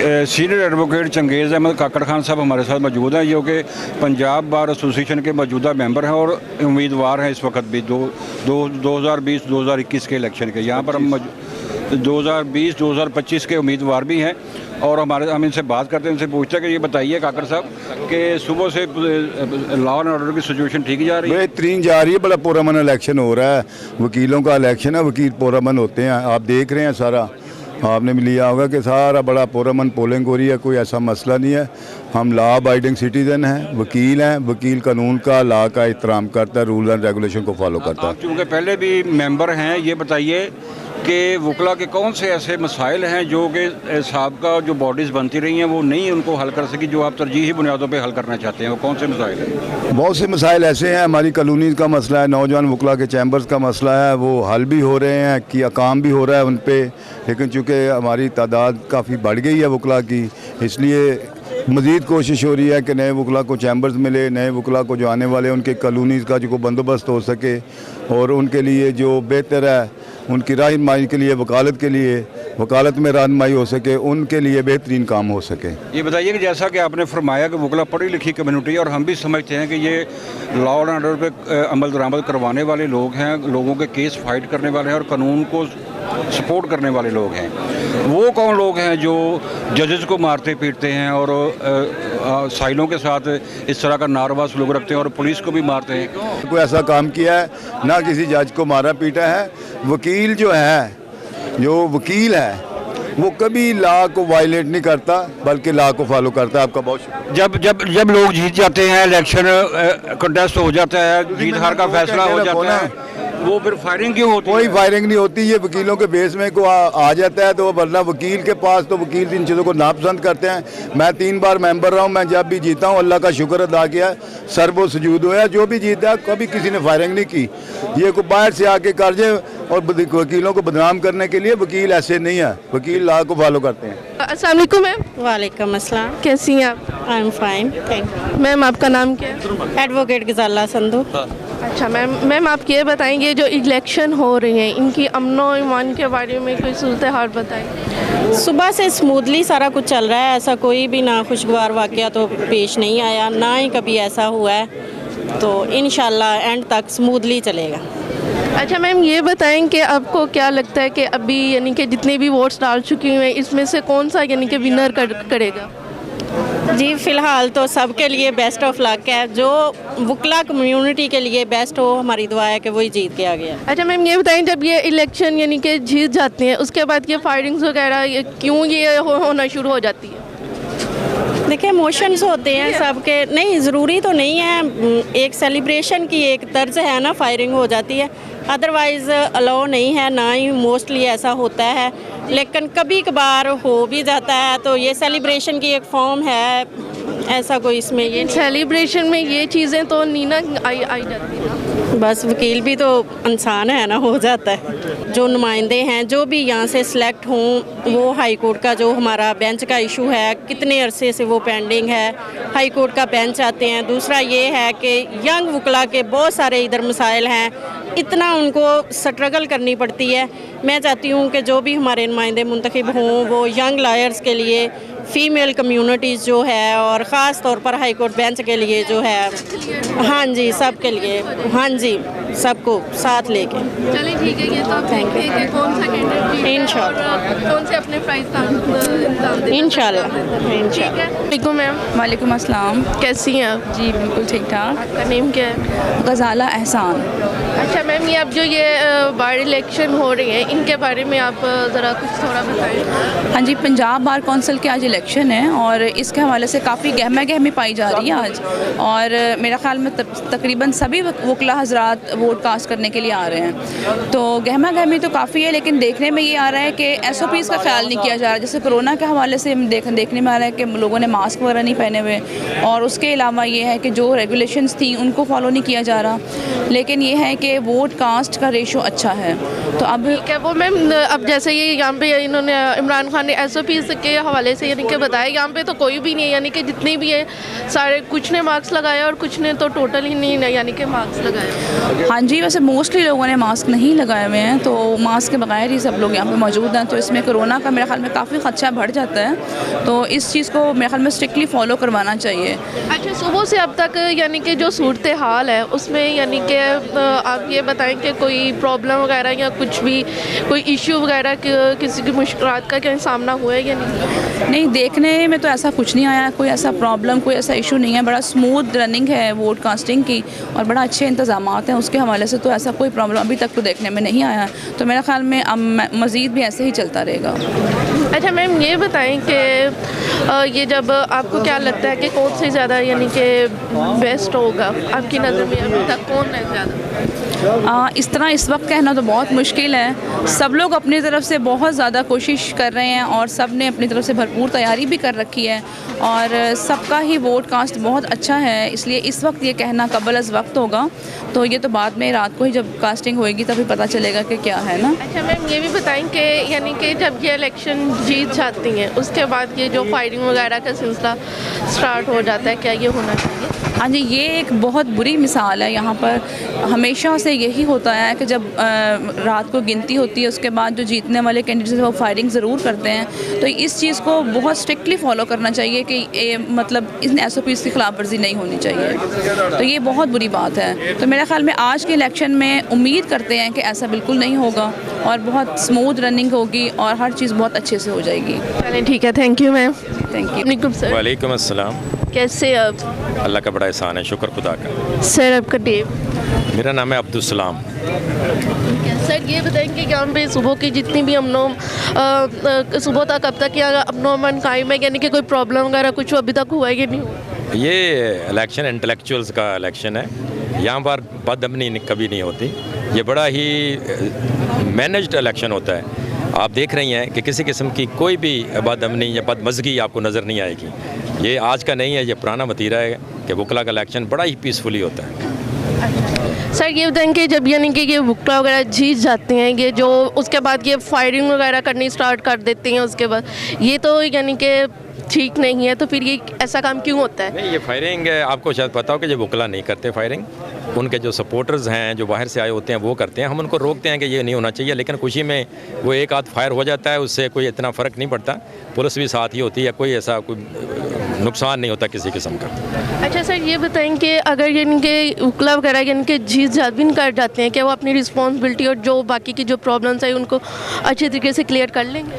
Senior advocate Changez Ahmad काकड़ खान साहब हमारे साथ मौजूद हैं, जो कि पंजाब बार एसोसिएशन के मौजूदा मेंबर हैं और उम्मीदवार हैं इस वक्त भी 2020-2021 के इलेक्शन के। यहाँ पर हम 2020-2025 के उम्मीदवार भी हैं और हम इनसे बात करते हैं, इनसे पूछते हैं कि ये बताइए काकड़ साहब कि सुबह से लॉ एंड ऑर्डर की सिचुएशन ठीक जा रही है? बेहतरीन जा रही है। बड़ा पुरअमन इलेक्शन हो रहा है, वकीलों का इलेक्शन है, वकील पुरअमन होते हैं, आप देख रहे हैं। सारा आपने भी लिया होगा कि सारा बड़ा पुरअमन पोलिंग हो रही है, कोई ऐसा मसला नहीं है। हम लॉ अबाइडिंग सिटीज़न हैं, वकील कानून का, लॉ का एहतराम करता है, रूल एंड रेगुलेशन को फॉलो करता है। आप चूँकि पहले भी मेंबर हैं, ये बताइए कि वकला के कौन से ऐसे मसाइल हैं जो कि साबका जो बॉडीज़ बनती रही हैं वो नहीं उनको हल कर सकी, जो आप तरजीही बुनियादों पे हल करना चाहते हैं, वो कौन से मसाइल हैं? बहुत से मसाइल ऐसे हैं। हमारी कॉलोनीज़ का मसला है, नौजवान वकला के चैम्बर्स का मसला है, वो हल भी हो रहे हैं कि काम भी हो रहा है उन पर। लेकिन चूँकि हमारी तादाद काफ़ी बढ़ गई है वकला की, इसलिए मज़ीद कोशिश हो रही है कि नए वकला को चैम्बर्स मिले, नए वकला को जो आने वाले उनके कॉलोनीज़ का जो बंदोबस्त हो सके और उनके लिए जो बेहतर है उनकी रहनुमाई के लिए, वकालत में रहनुमाई हो सके, उनके लिए बेहतरीन काम हो सके। ये बताइए कि जैसा कि आपने फरमाया कि वकला पढ़ी लिखी कम्युनिटी है और हम भी समझते हैं कि ये लॉ एंड ऑर्डर पे अमल दरामद करवाने वाले लोग हैं, लोगों के केस फाइट करने वाले हैं और कानून को सपोर्ट करने वाले लोग हैं। वो कौन लोग हैं जो जजेस को मारते पीटते हैं और साइलों के साथ इस तरह का नारवा सलूक रखते हैं और पुलिस को भी मारते हैं? कोई ऐसा काम किया है ना, किसी जज को मारा पीटा है। वकील जो वकील है वो कभी लॉ को वायलेट नहीं करता, बल्कि लॉ को फॉलो करता है। आपका बहुत शुक्रिया। जब लोग जीत जाते हैं, इलेक्शन कंटेस्ट हो जाता है, जीत हार का फैसला हो जाता है, वो फिर फायरिंग क्यों होती है? कोई फायरिंग नहीं होती, ये वकीलों के बेस में को आ जाता है। तो वरना वकील के पास तो वकील इन चीज़ों को नापसंद करते हैं। मैं 3 बार मेंबर रहा हूँ, मैं जब भी जीता हूँ अल्लाह का शुक्र अदा किया, सर वो सुजूद हुआ। जो भी जीता है कभी किसी ने फायरिंग नहीं की। ये को बाहर से आके कर जाए और वकीलों को बदनाम करने के लिए, वकील ऐसे नहीं है, वकील लॉ को फॉलो करते हैं। अस्सलाम वालेकुम मैम। वालेकुम अस्सलाम। कैसी हैं आप? I am fine, thank you. Ma'am आपका नाम क्या है? एडवोकेट गजाला संधू। अच्छा मैम आप ये बताएंगे जो इलेक्शन हो रही हैं इनकी अमनो ईमान के बारे में कोई सूरत हाल बताएं। सुबह से स्मूथली सारा कुछ चल रहा है, ऐसा कोई भी ना खुशगवार वाक़या तो पेश नहीं आया, ना ही कभी ऐसा हुआ है। तो इंशाल्लाह एंड तक स्मूथली चलेगा। अच्छा मैम ये बताएं कि आपको क्या लगता है कि अभी यानी कि जितने भी वोट्स डाल चुके हैं इसमें से कौन सा यानी कि विनर करेगा? जी फ़िलहाल तो सबके लिए बेस्ट ऑफ लक है, जो वकला कम्युनिटी के लिए बेस्ट हो, हमारी दुआ है कि वही जीत के आ गया। अच्छा मैम ये बताएं जब ये इलेक्शन यानी कि जीत जाते हैं उसके बाद ये फायरिंग्स वगैरह क्यों ये होना शुरू हो जाती है? देखिए इमोशंस होते हैं सबके, नहीं ज़रूरी तो नहीं है, एक सेलिब्रेशन की एक तर्ज है ना, फायरिंग हो जाती है, अदरवाइज़ अलाउ नहीं है, ना ही मोस्टली ऐसा होता है, लेकिन कभी कभार हो भी जाता है। तो ये सेलिब्रेशन की एक फॉर्म है, ऐसा कोई इसमें ये सेलिब्रेशन में ये चीज़ें तो नहीं ना आई जाती ना। बस वकील भी तो इंसान है ना, हो जाता है। जो नुमाइंदे हैं जो भी यहाँ से सिलेक्ट हों, वो हाई कोर्ट का जो हमारा बेंच का इशू है, कितने अरसे से वो पेंडिंग है, हाई कोर्ट का बेंच आते हैं। दूसरा ये है कि यंग वकला के बहुत सारे इधर मसाइल हैं, इतना उनको स्ट्रगल करनी पड़ती है। मैं चाहती हूँ कि जो भी हमारे नुमाइंदे मुंतखब हों वो यंग लॉयर्स के लिए, फ़ीमेल कम्युनिटीज़ जो है और ख़ास तौर पर हाई कोर्ट बेंच के लिए जो है, हाँ जी सब के लिए, हाँ जी सबको साथ लेके। चलिए ठीक है, ये तो आप देखते हैं कि कौन सा कैंडिडेट इंशाल्लाह कौन से अपने प्राइस का इंशाल्लाह। वालेकुम मैम। वालेकुम अस्सलाम। कैसी हैं आप? जी बिल्कुल ठीक ठाक। आपका नेम क्या है? गजाला एहसान। अच्छा मैम ये अब जो ये बार इलेक्शन हो रही हैं इनके बारे में आप ज़रा कुछ थोड़ा बताएं। हाँ जी, पंजाब बार कौंसिल के आज इलेक्शन है और इसके हवाले से काफ़ी गहमा गहमी पाई जा रही है आज, और मेरा ख्याल में तकरीबन सभी वकला हजरात वोट कास्ट करने के लिए आ रहे हैं। तो गहमा गहमी तो काफ़ी है, लेकिन देखने में ये आ रहा है कि SOPs का ख्याल नहीं किया जा रहा। जैसे कोरोना के हवाले से देखने में आ रहा है कि लोगों ने मास्क वगैरह नहीं पहने हुए, और उसके अलावा ये है कि जो रेगुलेशंस थी उनको फॉलो नहीं किया जा रहा। लेकिन ये है कि वोट कास्ट का रेशो अच्छा है। तो अब क्या वो मैम अब जैसे ये यहाँ पे इन्होंने इमरान खान ने SOPs के हवाले से यानी कि बताया, यहाँ पे तो कोई भी नहीं है, यानी कि जितने भी है सारे, कुछ ने मार्क्स लगाया और कुछ ने तो टोटल ही नहीं यानी कि मार्क्स लगाया। हाँ जी, वैसे मोस्टली लोगों ने मास्क नहीं लगाए हुए हैं, तो मास्क के बगैर ही सब लोग यहाँ पे मौजूद हैं, तो इसमें कोरोना का मेरे ख्याल में काफ़ी खदशा बढ़ जाता है, तो इस चीज़ को मेरे ख्याल में स्ट्रिक्टली फॉलो करवाना चाहिए। अच्छा, सुबह से अब तक यानी कि जो सूरत हाल है उसमें यानी कि आप ये बताएं कि कोई प्रॉब्लम वगैरह या कुछ भी कोई इश्यू वगैरह किसी की मुश्किलात का क्या सामना हुआ है या नहीं? देखने में तो ऐसा कुछ नहीं आया, कोई ऐसा प्रॉब्लम, कोई ऐसा इशू नहीं है, बड़ा स्मूथ रनिंग है वोट कास्टिंग की और बड़ा अच्छे इंतजाम हैं उसके हवाले से, तो ऐसा कोई प्रॉब्लम अभी तक तो देखने में नहीं आया, तो मेरे ख्याल में अब मज़ीद भी ऐसे ही चलता रहेगा। अच्छा मैम, ये बताएं कि ये जब आपको क्या लगता है कि कौन से ज़्यादा यानी कि बेस्ट होगा आपकी नज़र में, अभी तक कौन है ज़्यादा? इस तरह इस वक्त कहना तो बहुत मुश्किल है, सब लोग अपनी तरफ से बहुत ज़्यादा कोशिश कर रहे हैं और सब ने अपनी तरफ से भरपूर तैयारी भी कर रखी है और सबका ही वोट कास्ट बहुत अच्छा है, इसलिए इस वक्त ये कहना कबल अज़ वक्त होगा, तो ये तो बाद में रात को ही जब कास्टिंग होएगी तभी पता चलेगा कि क्या है ना। अच्छा मैम, ये भी बताएं कि यानी कि जब ये इलेक्शन जीत जाती हैं उसके बाद ये जो फायरिंग वगैरह का सिलसिला स्टार्ट हो जाता है, क्या ये होना चाहिए? हाँ जी, ये एक बहुत बुरी मिसाल है, यहाँ पर हमेशा से यही होता है कि जब रात को गिनती होती है उसके बाद जो जीतने वाले कैंडिडेट्स वो फायरिंग ज़रूर करते हैं, तो इस चीज़ को बहुत स्ट्रिक्टली फॉलो करना चाहिए कि मतलब इन SOPs की खिलाफ वर्जी नहीं होनी चाहिए, तो ये बहुत बुरी बात है। तो मेरे ख्याल में आज के इलेक्शन में उम्मीद करते हैं कि ऐसा बिल्कुल नहीं होगा और बहुत स्मूथ रनिंग होगी और हर चीज़ बहुत अच्छे से हो जाएगी। चलें ठीक है, thank you ma'am. Thank you. वालेकुम सर। वालेकुम अस्सलाम। कैसे आप? अल्लाह का बड़ा एहसान है, शुक्र खुदा का। सर आपका नेम? मेरा नाम है अब्दुलसलाम। सर ये बताएं कि यहाँ पे सुबह की जितनी भी सुबह तक अब तक यहाँ अमनो अमन कायम है, यानी कि कोई प्रॉब्लम वगैरह कुछ अभी तक हुआ है कि नहीं हुआ? ये इलेक्शन इंटेलेक्चुअल्स का इलेक्शन है, यहाँ पर बदअमनी कभी नहीं होती, ये बड़ा ही मैनेज्ड इलेक्शन होता है। आप देख रही हैं कि किसी किस्म की कोई भी बदअमनी या बदमज़गी आपको नज़र नहीं आएगी। ये आज का नहीं है, ये पुराना वतीरा है कि वकला का इलेक्शन बड़ा ही पीसफुली होता है। सर ये बताएं कि जब यानी कि ये वकला वगैरह जीत जाते हैं, ये जो उसके बाद ये फायरिंग वगैरह करनी स्टार्ट कर देते हैं, उसके बाद ये तो यानी कि ठीक नहीं है, तो फिर ये ऐसा काम क्यों होता है? नहीं, ये फायरिंग आपको शायद पता हो कि ये वकला नहीं करते फायरिंग, उनके जो सपोर्टर्स हैं जो बाहर से आए होते हैं वो करते हैं। हम उनको रोकते हैं कि ये नहीं होना चाहिए, लेकिन खुशी में वो एक आध फायर हो जाता है, उससे कोई इतना फ़र्क नहीं पड़ता, पुलिस भी साथ ही होती है, कोई ऐसा कोई नुकसान नहीं होता किसी किस्म का। अच्छा सर ये बताएं कि अगर यानी कि वकला वगैरह यानी कि जीत जात भी कर जाते हैं, क्या वो अपनी रिस्पॉन्सिबिलिटी और जो बाकी की जो प्रॉब्लम्स है उनको अच्छे तरीके से क्लियर कर लेंगे?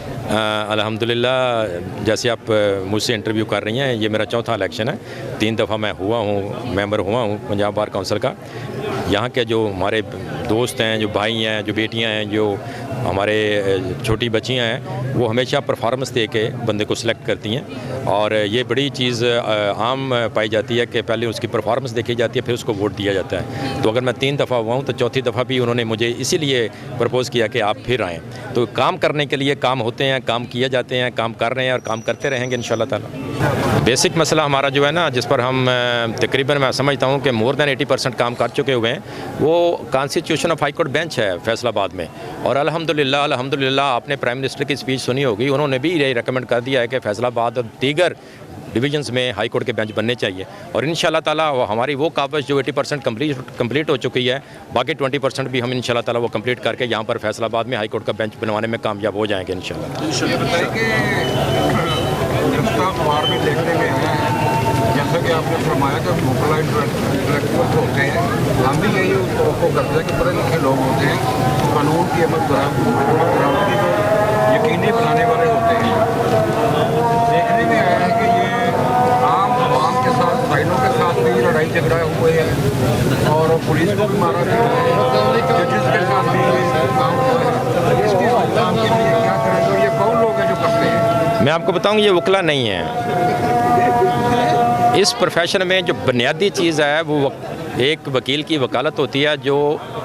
अल्हम्दुलिल्लाह, जैसे आप मुझसे इंटरव्यू कर रही हैं, ये मेरा चौथा इलेक्शन है, 3 दफ़ा मैं हुआ हूँ, मेंबर हुआ हूँ पंजाब बार काउंसिल का। यहाँ के जो हमारे दोस्त हैं, जो भाई हैं, जो बेटियाँ हैं, जो हमारे छोटी बच्चियाँ हैं, वो हमेशा परफॉर्मेंस दे के बंदे को सिलेक्ट करती हैं और ये बड़ी चीज़ आम पाई जाती है कि पहले उसकी परफॉर्मेंस देखी जाती है, फिर उसको वोट दिया जाता है। तो अगर मैं 3 दफ़ा हुआ हूँ तो चौथी दफ़ा भी उन्होंने मुझे इसीलिए प्रपोज़ किया कि आप फिर आएँ। तो काम करने के लिए काम होते हैं, काम किए जाते हैं, काम कर रहे हैं और काम करते रहेंगे इंशाल्लाह ताला। बेसिक मसला हमारा जो है ना, जिस पर हम तकरीबन मैं समझता हूँ कि मोर दैन 80% काम कर चुके हुए हैं, वो constitution of high court bench है फैसलाबाद में। और अल्हम्दुलिल्लाह आपने प्राइम मिनिस्टर की स्पीच सुनी होगी, उन्होंने भी ये रिकमेंड कर दिया है कि फैसलाबाद और दीगर डिवीजन्स में हाई कोर्ट के बेंच बनने चाहिए। और इंशाल्लाह ताला हमारी वो काबज जो 80% कंप्लीट हो चुकी है, बाकी 20% भी हम इंशाल्लाह ताला वो कंप्लीट करके यहाँ पर फैसलाबाद में हाई कोर्ट का बेंच बनवाने में कामयाब हो जाएंगे इंशाल्लाह। भी देखने में आया है, जैसा कि आपने फरमाया कि वकला इंटेलेक्चुअल्स होते हैं, हम भी यही तवक्को करते हैं कि पढ़े लिखे लोग होते हैं, कानून की अमल दरामदी को यकीनी बनाने वाले होते हैं। देखने में आया है कि ये आम आवाम के साथ, फाइलों के साथ भी लड़ाई झगड़ा हुए हैं और पुलिस को भी मारा गया है, जजेस के साथ भी काम हुआ है। इसके काम के लिए क्या करें, तो ये कौन लोग हैं जो करते हैं? मैं आपको बताऊँ, ये वकला नहीं है। इस प्रोफेशन में जो बुनियादी चीज़ है वो एक वकील की वकालत होती है, जो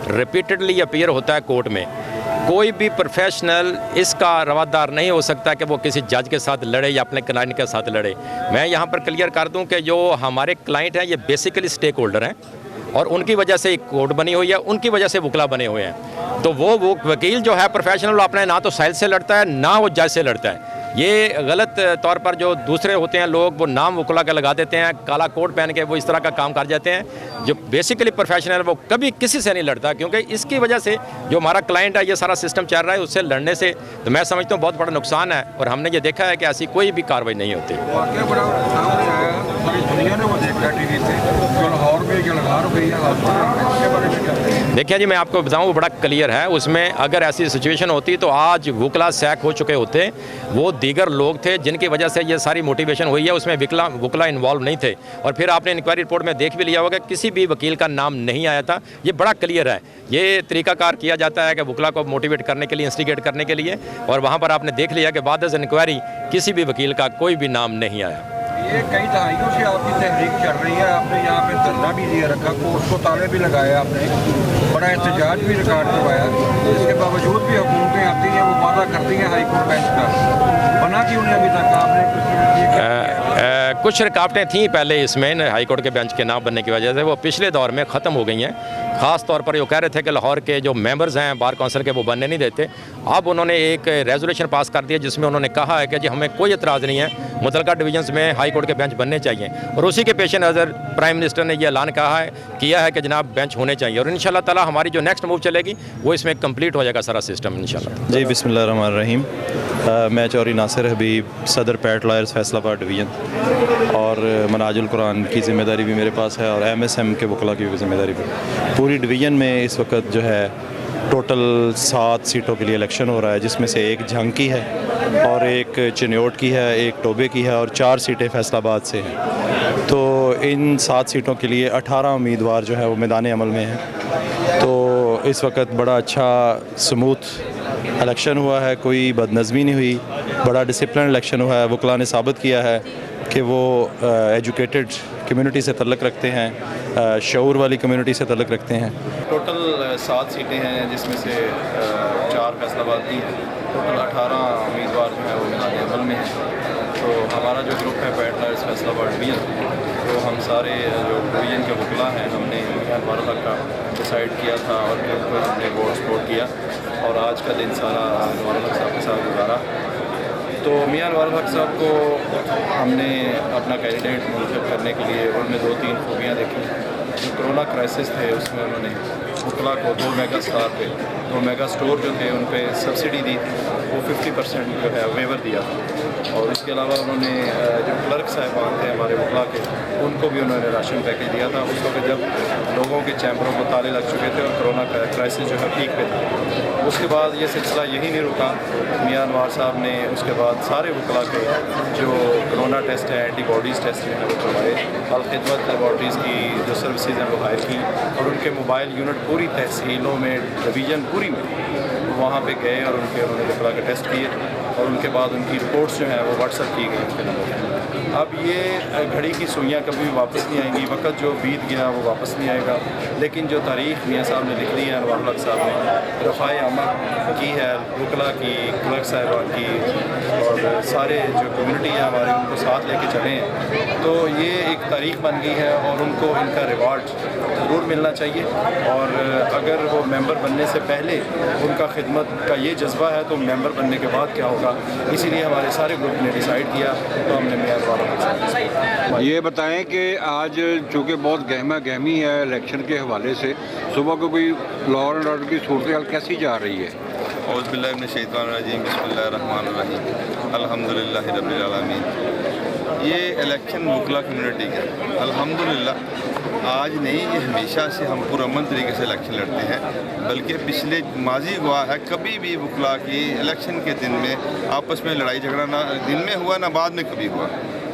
रिपीटेडली अपीयर होता है कोर्ट में। कोई भी प्रोफेशनल इसका रवादार नहीं हो सकता कि वो किसी जज के साथ लड़े या अपने क्लाइंट के साथ लड़े। मैं यहाँ पर क्लियर कर दूँ कि जो हमारे क्लाइंट हैं ये बेसिकली स्टेक होल्डर हैं और उनकी वजह से एक कोर्ट बनी हुई है, उनकी वजह से वकला बने हुए हैं। तो वो वकील जो है प्रोफेशनल, वो अपने ना तो साइल से लड़ता है ना वो जज से लड़ता है, ये गलत तौर पर जो दूसरे होते हैं लोग वो नाम वकला का लगा देते हैं, काला कोट पहन के वो इस तरह का काम कर जाते हैं। जो बेसिकली प्रोफेशनल वो कभी किसी से नहीं लड़ता, क्योंकि इसकी वजह से जो हमारा क्लाइंट है ये सारा सिस्टम चल रहा है, उससे लड़ने से तो मैं समझता हूँ बहुत बड़ा नुकसान है। और हमने ये देखा है कि ऐसी कोई भी कार्रवाई नहीं होती। वाकया बड़ा सामने आया, सारी दुनिया ने वो देखा टीवी पे, जो लाहौर में जो लगा रही है उसके बारे में क्या? देखिए जी, मैं आपको बताऊं वो बड़ा क्लियर है। उसमें अगर ऐसी सिचुएशन होती तो आज वकला सैक हो चुके होते। वो दीगर लोग थे जिनकी वजह से ये सारी मोटिवेशन हुई है, उसमें वकला इन्वॉल्व नहीं थे। और फिर आपने इंक्वायरी रिपोर्ट में देख भी लिया होगा, किसी भी वकील का नाम नहीं आया था। ये बड़ा क्लियर है। ये तरीकाकार किया जाता है कि वकला को मोटिवेट करने के लिए, इंस्टिगेट करने के लिए। और वहाँ पर आपने देख लिया कि बाद इंक्वायरी किसी भी वकील का कोई भी नाम नहीं आया। ये कई दहाइयों से आपकी तहरीक चल रही है। आपने यहाँ पे धरना भी दिया रखा, कोर्ट को ताले भी लगाया, आपने बड़ा एहतजाज भी रिकॉर्ड करवाया। इसके बावजूद भी हुकूमतें आती हैं, वो वादा करती हैं हाई कोर्ट बेंच का, बना क्यों नहीं अभी तक? आपने कुछ रुकावटें थीं पहले इसमें हाई कोर्ट के बेंच के नाम बनने की वजह से, वो पिछले दौर में ख़त्म हो गई हैं। ख़ास तौर पर वो कह रहे थे कि लाहौर के जो मेंबर्स हैं बार काउंसिल के वो बनने नहीं देते। अब उन्होंने एक रेजोल्यूशन पास कर दिया जिसमें उन्होंने कहा है कि जी हमें कोई एतराज़ नहीं है, मुतलका डिवीजन्स में हाई कोर्ट के बेंच बनने चाहिए। और उसी के पेश नज़र प्राइम मिनिस्टर ने यह ऐलान किया है कि जनाब बेंच होने चाहिए। और इंशाल्लाह ताला हमारी जो नेक्स्ट मूव चलेगी वो इसमें कंप्लीट हो जाएगा सारा सिस्टम इंशाल्लाह। जी बिस्मिल्लाहिर्रहमानिर्रहीम। मैं चौधरी नासिर हबीब, सदर पैट लॉयर्स फैसलाबाद डिवीज़न, और मनाजुल कुरान की ज़िम्मेदारी भी मेरे पास है और MSM के वकला की भी ज़िम्मेदारी भी। पूरी डिवीज़न में इस वक्त जो है टोटल 7 सीटों के लिए इलेक्शन हो रहा है, जिसमें से एक झांकी है और एक चिन्योट की है, एक टोबे की है और 4 सीटें फैसलाबाद से हैं। तो इन 7 सीटों के लिए 18 उम्मीदवार जो है वो मैदान अमल में हैं। तो इस वक्त बड़ा अच्छा स्मूथ इलेक्शन हुआ है, कोई बदनज़मी नहीं हुई, बड़ा डिसिप्लिन इलेक्शन हुआ है। वकला ने साबित किया है कि वो एजुकेटेड कम्युनिटी से तल्लुक़ रखते हैं, शऊर वाली कम्युनिटी से तल्लुक़ रखते हैं। टोटल 7 सीटें हैं, जिसमें से 4 फैसलाबाद की हैं। टोटल 18 उम्मीदवार जो है वो मैदान अमल में हैं। तो हमारा जो ग्रुप है पैट लॉयर्स फैसलाबाद डिवीज़न, तो हम सारे जो डिवीज़न के वकला हैं हमने मियां अनवर हक का डिसाइड किया था और फिर उनको हमने वोट सपोर्ट किया और आज का दिन सारा अनवर हक साहब के साथ गुजारा। तो मियां अनवर हक साहब को हमने अपना कैंडिडेट मुंतखब करने के लिए उनमें 2-3 खूबियाँ देखी। जो कोरोना क्राइसिस थे उसमें उन्होंने वकला को 2 मेगा स्टार पे 2 मेगा स्टोर जो थे उन पर सब्सिडी दी थी, वो 50% जो है वेवर दिया था। और इसके अलावा उन्होंने जो क्लर्क साहिबान थे हमारे वकला के, उनको भी उन्होंने राशन पैकेज दिया था उस वक्त जब लोगों के चैम्बरों को ताले लग चुके थे और कोरोना क्राइसिस जो है पीक पे था। उसके बाद ये सिलसिला यही नहीं रुका। मियां अनवर साहब ने उसके बाद सारे वकला के जो कोरोना टेस्ट है, एंटीबॉडीज़ टेस्ट जो है वो करवाए। अल-खिदमत लेबॉर्ट्रीज़ की जो सर्विसेज हैं वो हायर की और उनके मोबाइल यूनिट पूरी तहसीलों में, डिवीज़न पूरी में वहाँ पे गए और उन्होंने वकला के टेस्ट किए और उनके बाद उनकी रिपोर्ट्स जो हैं वो व्हाट्सएप की गई उनके नंबर। अब ये घड़ी की सुइयाँ कभी वापस नहीं आएंगी, वक्त जो बीत गया वो वापस नहीं आएगा। लेकिन जो तारीख मियाँ साहब ने लिख दी है, अनवर हक साहब ने रफ़ाए अमल की है, वकला की, क्लर्क साहिबान की और सारे जो कम्युनिटी है हमारे, उनको साथ लेके चले हैं। तो ये एक तारीख बन गई है और उनको इनका रिवार्ड ज़रूर मिलना चाहिए। और अगर वो मेंबर बनने से पहले उनका खिदमत का ये जज्बा है तो मेंबर बनने के बाद क्या होगा, इसीलिए हमारे सारे ग्रुप ने डिसाइड किया तो हमने मियां अनवर हक साहब। ये बताएं कि आज चूँकि बहुत गहमा गहमी है इलेक्शन के हवाले से, सुबह को कोई लॉ एंड ऑर्डर की सूरत हाल कैसी जा रही है? औज़ु बिल्लाहि मिनश शैतानिर रजीम, बिस्मिल्लाहिर्रहमानिर्रहीम, अल्हम्दुलिल्लाहि रब्बिल आलमीन। ये इलेक्शन वकला कम्युनिटी का अल्हम्दुलिल्लाह आज नहीं, ये हमेशा से हम पुरअमन तरीके से इलेक्शन लड़ते हैं। बल्कि पिछले माजी हुआ है, कभी भी वकला की इलेक्शन के दिन में आपस में लड़ाई झगड़ा ना दिन में हुआ ना बाद में कभी हुआ।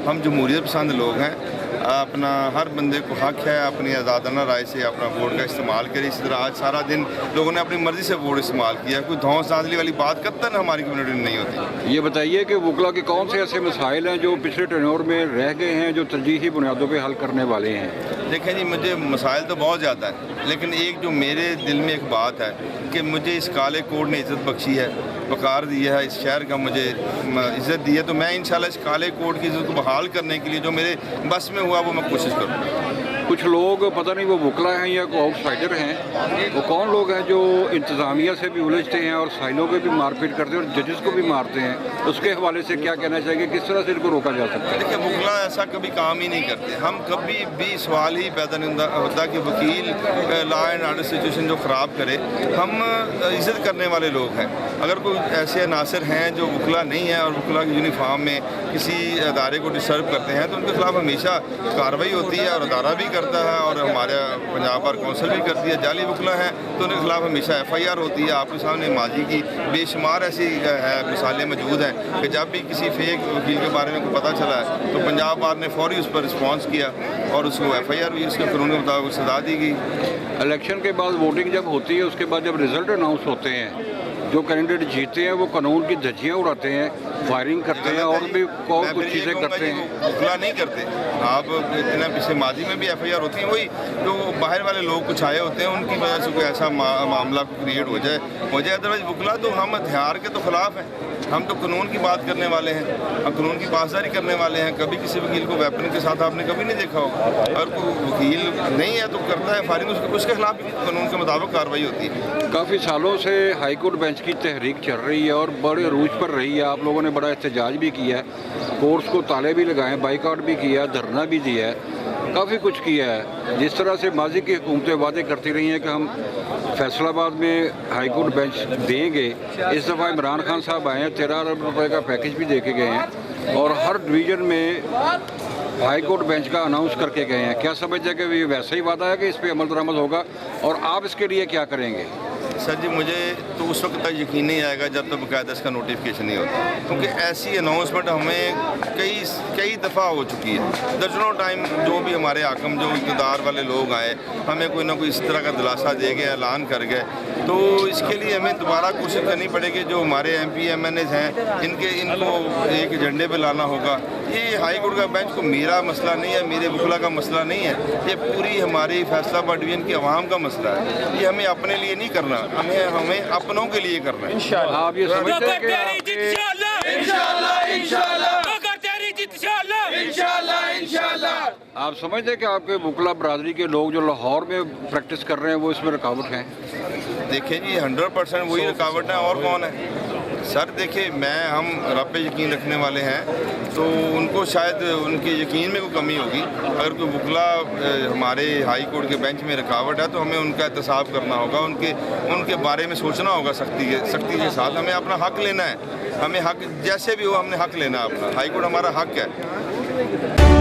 हम जमहूरियत पसंद लोग हैं, अपना हर बंदे को हक है अपनी आज़ादाना राय से अपना वोट का इस्तेमाल करें। इसी तरह आज सारा दिन लोगों ने अपनी मर्ज़ी से वोट इस्तेमाल किया, कोई धौंस धांधली वाली बात कतई हमारी कम्युनिटी में नहीं होती। ये बताइए कि वकला के कौन से ऐसे मसाइल हैं जो पिछले टेन्योर में रह गए हैं, जो तरजीही बुनियादों पर हल करने वाले हैं? देखें जी, मुझे मसाइल तो बहुत ज़्यादा है, लेकिन एक जो मेरे दिल में एक बात है कि मुझे इस काले कोड ने इज़्ज़त बख्शी है, वक़ार दिया है, इस शहर का मुझे इज़्ज़त दी है। तो मैं इंशाल्लाह इस काले कोड की इज़्ज़त को बहाल करने के लिए जो मेरे बस में हुआ वो मैं कोशिश करूँगा। कुछ लोग पता नहीं वो वकला हैं या कोई आउटसाइडर हैं, वो कौन लोग हैं जो इंतज़ामिया से भी उलझते हैं और साइलों पे भी मारपीट करते हैं और जजेस को भी मारते हैं, उसके हवाले से क्या कहना चाहिए, किस तरह से इनको रोका जा सकता है? देखिए, वकला ऐसा कभी काम ही नहीं करते। हम कभी भी सवाल ही पैदा नहीं होता कि वकील लॉ एंड ऑर्डर सिचुएशन जो ख़राब करे। हम इज़्ज़त करने वाले लोग हैं। अगर कोई ऐसे नासिर हैं जो वकला नहीं है और वकला की यूनिफॉर्म में किसी अदारे को डिस्टर्ब करते हैं तो उनके खिलाफ हमेशा कार्रवाई होती है और अदारा भी करता है और हमारे पंजाब बार कौंसिल भी करती है। जाली वकला हैं तो उनके खिलाफ हमेशा FIR होती है। आपके सामने माजी की बेशुमार ऐसी मिसालें मौजूद हैं कि जब भी किसी फेक वकील के बारे में पता चला है तो पंजाब बार ने फौरी उस पर रिस्पॉन्स किया और उसको FIR भी उसके कानून के मुताबिक सजा दी गई। इलेक्शन के बाद वोटिंग जब होती है उसके बाद जब रिजल्ट अनाउंस होते हैं, जो कैंडिडेट जीतते हैं वो कानून की धज्जियाँ उड़ाते हैं, फायरिंग करते हैं और भी और कुछ चीज़ें करते हैं। वकला नहीं करते। आप इतना पिछले माजी में भी FIR होती है, वही जो बाहर वाले लोग कुछ आए होते हैं उनकी वजह से कोई ऐसा मामला क्रिएट हो जाए। अदरवाइज वकला तो हम हथियार के तो खिलाफ हैं। हम तो कानून की बात करने वाले हैं, हम कानून की पासदारी करने वाले हैं। कभी किसी वकील को वेपन के साथ आपने कभी नहीं देखा होगा। अगर कोई वकील नहीं है तो करता है फायरिंग, उसके खिलाफ भी कानून के मुताबिक कार्रवाई होती है। काफ़ी सालों से हाई कोर्ट बेंच की तहरीक चल रही है और बड़े रूज पर रही है। आप लोगों ने बड़ा एहतजाज भी किया है, कोर्ट्स को ताले भी लगाए, बाइकआउट भी किया, धरना भी दिया है, काफ़ी कुछ किया है। जिस तरह से माजी की हुकूमतें वादे करती रही हैं कि हम फैसलाबाद में हाई कोर्ट बेंच देंगे, इस दफ़ा इमरान खान साहब आए हैं, 13 अरब रुपए का पैकेज भी दे के गए हैं और हर डिवीज़न में हाई कोर्ट बेंच का अनाउंस करके गए हैं। क्या समझते हैं कि ये वैसा ही वादा है कि इस पर अमल दरामद होगा और आप इसके लिए क्या करेंगे? सर जी, मुझे तो उस वक्त तक यकीन नहीं आएगा जब तक बाकायदा इसका नोटिफिकेशन नहीं होता, क्योंकि ऐसी अनाउंसमेंट हमें कई दफ़ा हो चुकी है। दर्जनों टाइम जो भी हमारे हाकम जो इक़्तिदार वाले लोग आए हमें कोई ना कोई इस तरह का दिलासा दे गए, ऐलान कर गए। तो इसके लिए हमें दोबारा कोशिश करनी पड़ेगी। जो हमारे MP MNAs हैं इनको एक एजेंडे पर लाना होगा। ये हाई कोर्ट का बेंच को मेरा मसला नहीं है, मेरे वकला का मसला नहीं है, ये पूरी हमारी फैसलाबाद डिवीज़न की आवाम का मसला है। ये हमें अपने लिए नहीं करना, हमें अपनों के लिए करना है। आप ये समझते हैं कि आप समझते हैं कि आपके वकला बरादरी के लोग जो लाहौर में प्रैक्टिस कर रहे हैं वो इसमें रुकावट हैं? देखिए जी, 100% वही रुकावट है, और कौन है? सर देखिए, हम रब पे यकीन रखने वाले हैं तो उनको शायद उनके यकीन में कोई कमी होगी। अगर कोई वकला हमारे हाई कोर्ट के बेंच में रुकावट है तो हमें उनका एहतसाब करना होगा, उनके बारे में सोचना होगा सख्ती के साथ। हमें अपना हक लेना है, हमें हक जैसे भी हो हमने हक लेना है अपना। हाई कोर्ट हमारा हक है।